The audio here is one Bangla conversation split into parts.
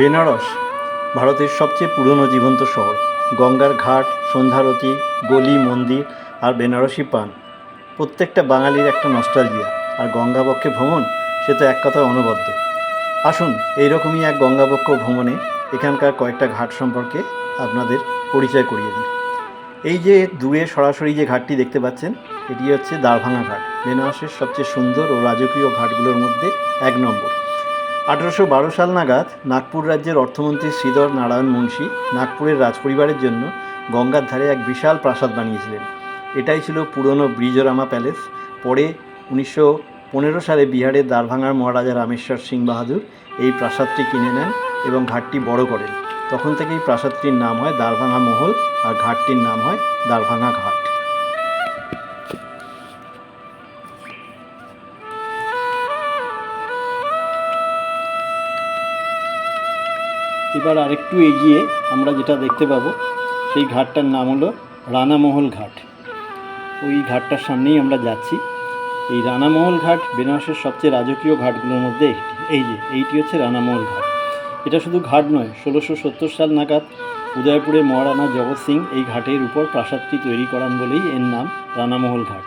বেনারস ভারতের সবচেয়ে পুরনো জীবন্ত শহর। গঙ্গার ঘাট, সন্ধ্যারতি, গলি, মন্দির আর বেনারসি পান প্রত্যেকটা বাঙালির একটা নস্টালজিয়া। আর গঙ্গাবক্ষে ভ্রমণ, সে তো এক কথায় অনবদ্য। আসুন এইরকমই এক গঙ্গাবক্ষ ভ্রমণে এখানকার কয়েকটা ঘাট সম্পর্কে আপনাদের পরিচয় করিয়ে দিই। এই যে দূরে সরাসরি যে ঘাটটি দেখতে পাচ্ছেন, এটি হচ্ছে দ্বারভাঙা ঘাট, বেনারসের সবচেয়ে সুন্দর ও রাজকীয় ঘাটগুলোর মধ্যে 1 নম্বর। 1812 সাল নাগাদ নাগপুর রাজ্যের অর্থমন্ত্রী শ্রীধর নারায়ণ মুন্সি নাগপুরের রাজপরিবারের জন্য গঙ্গার ধারে এক বিশাল প্রাসাদ বানিয়েছিলেন। এটাই ছিল পুরনো ব্রিজরামা প্যালেস। পরে 1915 সালে বিহারের দ্বারভাঙার মহারাজা রামেশ্বর সিং বাহাদুর এই প্রাসাদটি কিনে নেন এবং ঘাটটি বড় করেন। তখন থেকেই প্রাসাদটির নাম হয় দ্বারভাঙা মহল আর ঘাটটির নাম হয় দ্বারভাঙা ঘাট। এবার আরেকটু এগিয়ে আমরা যেটা দেখতে পাবো, সেই ঘাটটার নাম হলো রানামহল ঘাট। ওই ঘাটটার সামনেই আমরা যাচ্ছি। এই রানামহল ঘাট বেনারসের সবচেয়ে রাজকীয় ঘাটগুলোর মধ্যে একটি। এইটি হচ্ছে রানামহল ঘাট। এটা শুধু ঘাট নয়, 1670 সাল নাগাদ উদয়পুরের মহারানা জগৎ সিং এই ঘাটের উপর প্রাসাদটি তৈরি করান বলেই এর নাম রানামহল ঘাট।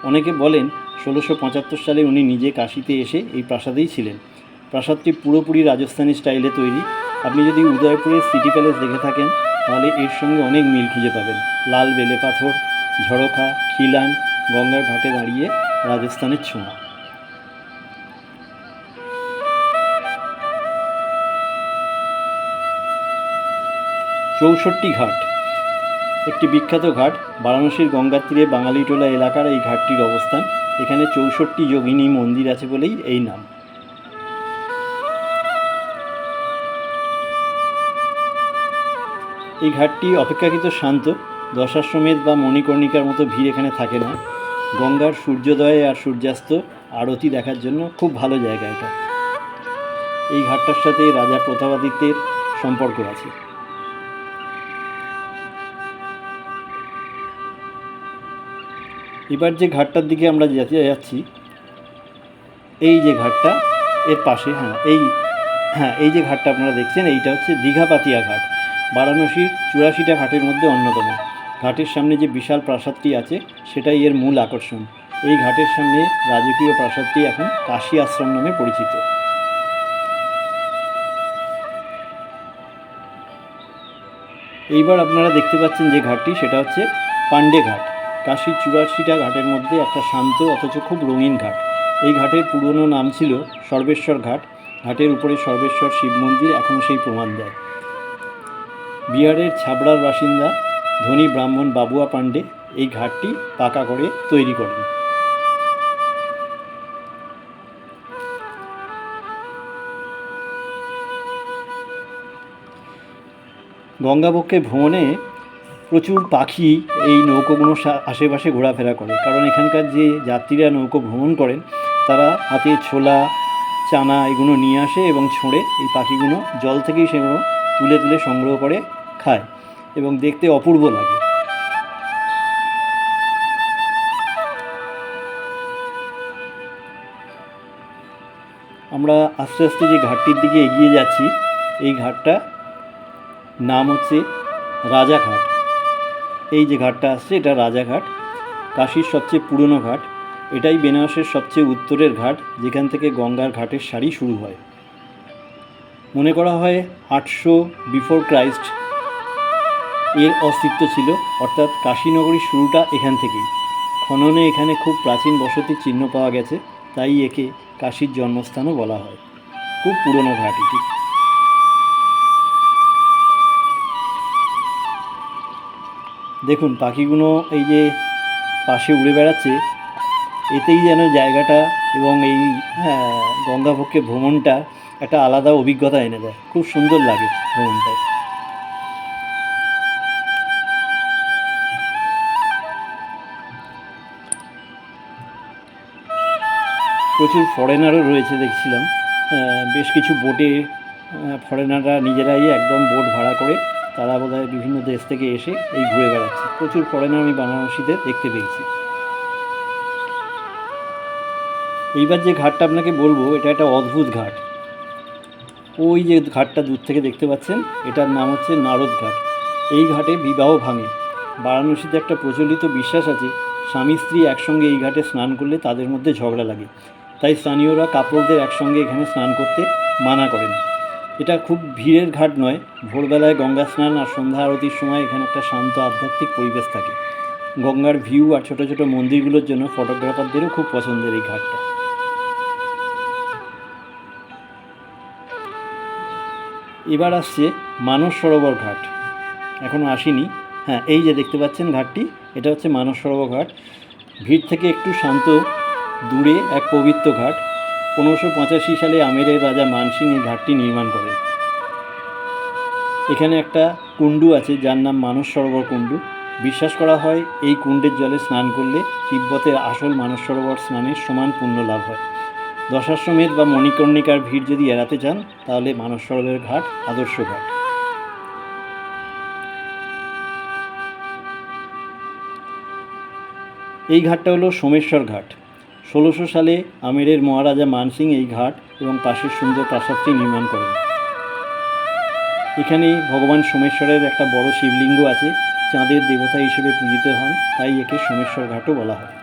অনেকে বলেন 1675 সালে উনি নিজে কাশিতে এসে এই প্রাসাদেই ছিলেন। প্রাসাদটি পুরোপুরি রাজস্থানী স্টাইলে তৈরি। আপনি যদি উদয়পুরের সিটি প্যালেস দেখে থাকেন তাহলে এর সঙ্গে অনেক মিল খুঁজে পাবেন। লাল বেলে পাথর, ঝড়োখা, খিলান, গঙ্গার ঘাটে দাঁড়িয়ে রাজস্থানের ছোঁয়া। চৌষট্টি ঘাট একটি বিখ্যাত ঘাট। বারাণসীর গঙ্গার তীরে বাঙালিটোলা এলাকার এই ঘাটটির অবস্থান। এখানে 64 যোগিনী মন্দির আছে বলেই এই নাম। এই ঘাটটি অপেক্ষাকৃত শান্ত। দশাশ্বমেধ বা মণিকর্ণিকার মতো ভিড় এখানে থাকে না। গঙ্গার সূর্যোদয় আর সূর্যাস্ত আরতি দেখার জন্য খুব ভালো জায়গা এটা। এই ঘাটটার সাথে রাজা প্রতাপাদিত্যের সম্পর্ক আছে। এবার যে ঘাটটার দিকে আমরা যেতে যাচ্ছি, এই যে ঘাটটা এর পাশে, এই যে ঘাটটা আপনারা দেখছেন, এইটা হচ্ছে দীঘাপাতিয়া ঘাট। বারাণসীর 84টা ঘাটের মধ্যে অন্যতম। ঘাটের সামনে যে বিশাল প্রাসাদটি আছে সেটাই এর মূল আকর্ষণ। এই ঘাটের সামনে রাজকীয় প্রাসাদটি এখন কাশী আশ্রম নামে পরিচিত। এইবার আপনারা দেখতে পাচ্ছেন যে ঘাটটি, সেটা হচ্ছে পাণ্ডে ঘাট। কাশীর 84টা ঘাটের মধ্যে একটা শান্ত অথচ খুব রঙিন ঘাট। এই ঘাটের পুরনো নাম ছিল সর্বেশ্বর ঘাট। ঘাটের উপরে সর্বেশ্বর শিব মন্দির এখনও সেই প্রমাণ দেয়। বিহারের ছাবড়ার বাসিন্দা ধনী ব্রাহ্মণ বাবুয়া পাণ্ডে এই ঘাটটি পাকা করে তৈরি করেন। গঙ্গাবক্ষে ভ্রমণে প্রচুর পাখি এই নৌকোগুলোর আশেপাশে ঘোরাফেরা করে, কারণ এখানকার যে যাত্রীরা নৌকো ভ্রমণ করেন তারা হাতে ছোলা, চানা এগুলো নিয়ে আসে এবং ছোঁড়ে। এই পাখিগুলো জল থেকেই সেগুলো তুলে তুলে সংগ্রহ করে খায় এবং দেখতে অপূর্ব লাগে। আমরা আস্তে আস্তে যে ঘাটটির দিকে এগিয়ে যাচ্ছি, এই ঘাটটা নাম হচ্ছে রাজাঘাট। এই যে ঘাটটা আসছে এটা রাজাঘাট, কাশীর সবচেয়ে পুরনো ঘাট। এটাই বেনারসের সবচেয়ে উত্তরের ঘাট, যেখান থেকে গঙ্গার ঘাটের সারি শুরু হয়। মনে করা হয় 800 বিফোর ক্রাইস্ট এর অস্তিত্ব ছিল, অর্থাৎ কাশীনগরীর শুরুটা এখান থেকেই। খননে এখানে খুব প্রাচীন বসতির চিহ্ন পাওয়া গেছে, তাই একে কাশীর জন্মস্থানও বলা হয়। খুব পুরনো ঘাট এটি। দেখুন পাখিগুলো এই যে পাশে উড়ে বেড়াচ্ছে, এতেই যেন জায়গাটা এবং এই গঙ্গাবক্ষে ভ্রমণটা একটা আলাদা অভিজ্ঞতা এনে দেয়। খুব সুন্দর লাগে ভ্রমণটায়। প্রচুর ফরেনারও রয়েছে দেখছিলাম। বেশ কিছু বোটে ফরেনাররা নিজেরাই একদম বোট ভাড়া করে তারা বোধহয় বিভিন্ন দেশ থেকে এসে এই ঘুরে বেড়াচ্ছে। প্রচুর ফরেনার আমি বারাণসীতে দেখতে পেয়েছি। এইবার যে ঘাটটা আপনাকে বলবো, এটা একটা অদ্ভুত ঘাট। ওই যে ঘাটটা দূর থেকে দেখতে পাচ্ছেন, এটার নাম হচ্ছে নারদ ঘাট। এই ঘাটে বিবাহ ভাঙে। বারাণসীতে একটা প্রচলিত বিশ্বাস আছে, স্বামী স্ত্রী একসঙ্গে এই ঘাটে স্নান করলে তাদের মধ্যে ঝগড়া লাগে, তাই স্থানীয়রা কাপড়দের একসঙ্গে এখানে স্নান করতে মানা করেন। এটা খুব ভিড়ের ঘাট নয়। ভোরবেলায় গঙ্গা স্নান আর সন্ধ্যা আরতির সময় এখানে একটা শান্ত আধ্যাত্মিক পরিবেশ থাকে। গঙ্গার ভিউ আর ছোটো ছোটো মন্দিরগুলোর জন্য ফটোগ্রাফারদেরও খুব পছন্দের এই ঘাটটা। এবার আসছে মানস সরোবর ঘাট। এখনও আসিনি। হ্যাঁ, এই যে দেখতে পাচ্ছেন ঘাটটি, এটা হচ্ছে মানস সরোবর ঘাট। ভিড় থেকে একটু শান্ত দূরে এক পবিত্র ঘাট। 1585 সালে আমেরের রাজা মানসিং এই ঘাটটি নির্মাণ করেন। এখানে একটা কুণ্ডু আছে যার নাম মানস সরোবর কুণ্ডু। বিশ্বাস করা হয় এই কুণ্ডের জলে স্নান করলে তিব্বতের আসল মানস সরোবর স্নানের সমান পুণ্য লাভ হয়। দশাশ্বমেধ বা মণিকর্ণিকার ভিড় যদি এড়াতে চান তাহলে মানস সরোবরের ঘাট আদর্শ ঘাট। এই ঘাটটা হলো সোমেশ্বর ঘাট। 1600 সালে আমেরের মহারাজা মানসিং এই ঘাট এবং পাশের সুন্দর প্রাসাদটি নির্মাণ করেন। এখানে ভগবান সোমেশ্বরের একটা বড় শিবলিঙ্গ আছে। চাঁদের দেবতা হিসেবে পূজিত হন, তাই একে সোমেশ্বর ঘাটও বলা হয়।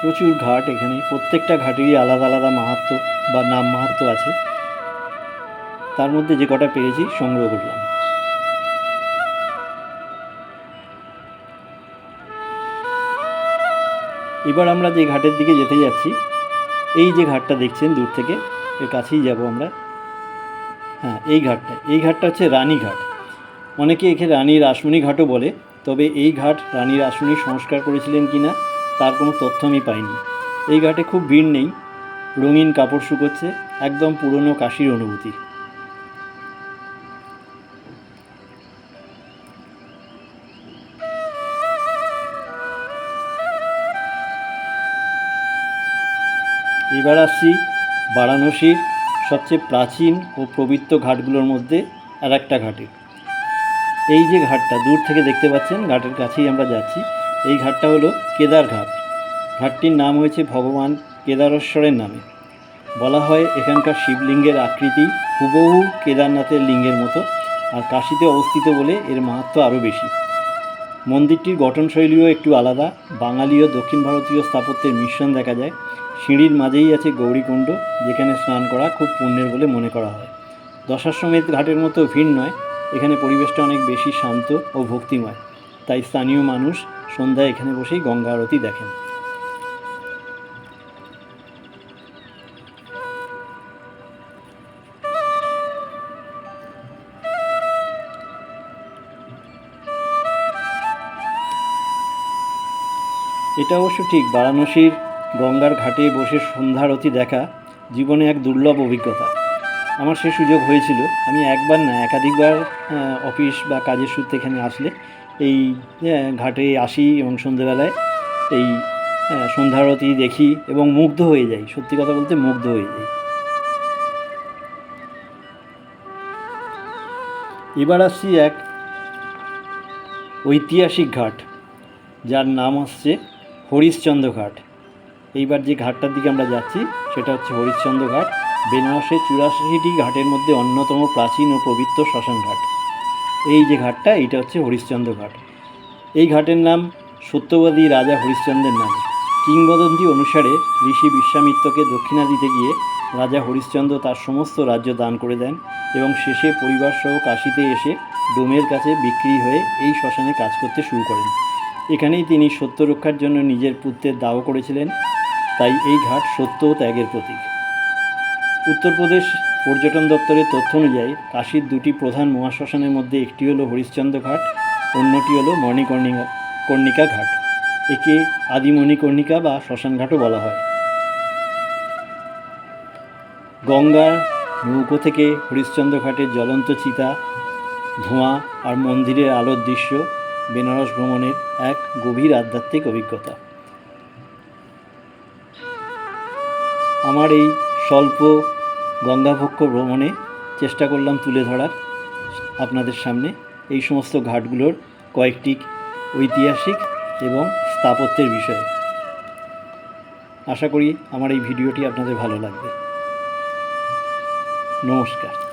প্রচুর ঘাট এখানে, প্রত্যেকটা ঘাটেরই আলাদা আলাদা মাহাত্ম্য বা নাম মাহাত্ম্য আছে। তার মধ্যে যে কটা পেরেছি সংগ্রহ করলাম। এবার আমরা যে ঘাটের দিকে যেতে যাচ্ছি, এই যে ঘাটটা দেখছেন দূর থেকে, এর কাছেই যাব আমরা। হ্যাঁ, এই ঘাটটা হচ্ছে রানীঘাট। অনেকে একে রানী রাসমণি ঘাটও বলে, তবে এই ঘাট রানী রাসমণি সংস্কার করেছিলেন কিনা তার কোনো তথ্য আমি পাইনি। এই ঘাটে খুব ভিড় নেই, রঙিন কাপড় শুকোচ্ছে, একদম পুরনো কাশির অনুভূতি। এবার আসছি বারাণসীর সবচেয়ে প্রাচীন ও পবিত্র ঘাটগুলোর মধ্যে আর একটা ঘাটে। এই যে ঘাটটা দূর থেকে দেখতে পাচ্ছেন, ঘাটের কাছেই আমরা যাচ্ছি। এই ঘাটটা হলো কেদার ঘাট। ঘাটটির নাম হয়েছে ভগবান কেদারেশ্বরের নামে। বলা হয় এখানকার শিবলিঙ্গের আকৃতি হুবহু কেদারনাথের লিঙ্গের মতো, আর কাশীতে অবস্থিত বলে এর মাহাত্ম্য আরও বেশি। মন্দিরটির গঠনশৈলীও একটু আলাদা, বাঙালি ও দক্ষিণ ভারতীয় স্থাপত্যের মিশ্রণ দেখা যায়। সিঁড়ির মাঝেই আছে গৌরীকুণ্ড, যেখানে স্নান করা খুব পুণ্যের বলে মনে করা হয়। দশাশ্বমেধ ঘাটের মতো ভিড় নয়, এখানে পরিবেশটা অনেক বেশি শান্ত ও ভক্তিময়, তাই স্থানীয় মানুষ সন্ধ্যায় এখানে বসেই গঙ্গা আরতি দেখেন। এটা অবশ্য ঠিক, বারাণসীর গঙ্গার ঘাটে বসে সন্ধ্যারতি দেখা জীবনে এক দুর্লভ অভিজ্ঞতা। আমার সে সুযোগ হয়েছিল। আমি একবার না একাধিকবার অফিস বা কাজের সূত্রে এখানে আসলে এই ঘাটে আসি এবং সন্ধেবেলায় এই সন্ধ্যারতি দেখি এবং মুগ্ধ হয়ে যাই। সত্যি কথা বলতে মুগ্ধ হয়ে যাই। এবার আসছি এক ঐতিহাসিক ঘাট, যার নাম হচ্ছে হরিশ্চন্দ্র ঘাট। এইবার যে ঘাটটার দিকে আমরা যাচ্ছি সেটা হচ্ছে হরিশ্চন্দ্র ঘাট। বেনারসের 84টি ঘাটের মধ্যে অন্যতম প্রাচীন ও পবিত্র শ্মশান ঘাট। এই যে ঘাটটা, এইটা হচ্ছে হরিশ্চন্দ্র ঘাট। এই ঘাটের নাম সত্যবাদী রাজা হরিশ্চন্দ্রের নামে। কিংবদন্তি অনুসারে ঋষি বিশ্বামিত্রকে দক্ষিণা দিতে গিয়ে রাজা হরিশ্চন্দ্র তার সমস্ত রাজ্য দান করে দেন এবং শেষে পরিবারসহ কাশীতে এসে ডোমের কাছে বিক্রি হয়ে এই শ্মশানে কাজ করতে শুরু করেন। এখানেই তিনি সত্য রক্ষার জন্য নিজের পুত্রের দাহ করেছিলেন, তাই এই ঘাট সত্য ও ত্যাগের প্রতীক। উত্তরপ্রদেশ পর্যটন দপ্তরের তথ্য অনুযায়ী কাশীর দুটি প্রধান মহাশ্মশানের মধ্যে একটি হলো হরিশ্চন্দ্র ঘাট, অন্যটি হলো মণিকর্ণিকা ঘাট। একে আদিমণিকর্ণিকা বা শ্মশান ঘাটও বলা হয়। গঙ্গার নৌকো থেকে হরিশ্চন্দ্র ঘাটের জ্বলন্ত চিতা, ধোঁয়া আর মন্দিরের আলোর দৃশ্য বেনারস ভ্রমণের এক গভীর আধ্যাত্মিক অভিজ্ঞতা। আমার এই স্বল্প গঙ্গাভক্ষ ভ্রমণে চেষ্টা করলাম তুলে ধরার আপনাদের সামনে এই সমস্ত ঘাটগুলোর কয়েকটি ঐতিহাসিক এবং স্থাপত্যের বিষয়ে। আশা করি আমার এই ভিডিওটি আপনাদের ভালো লাগবে। নমস্কার।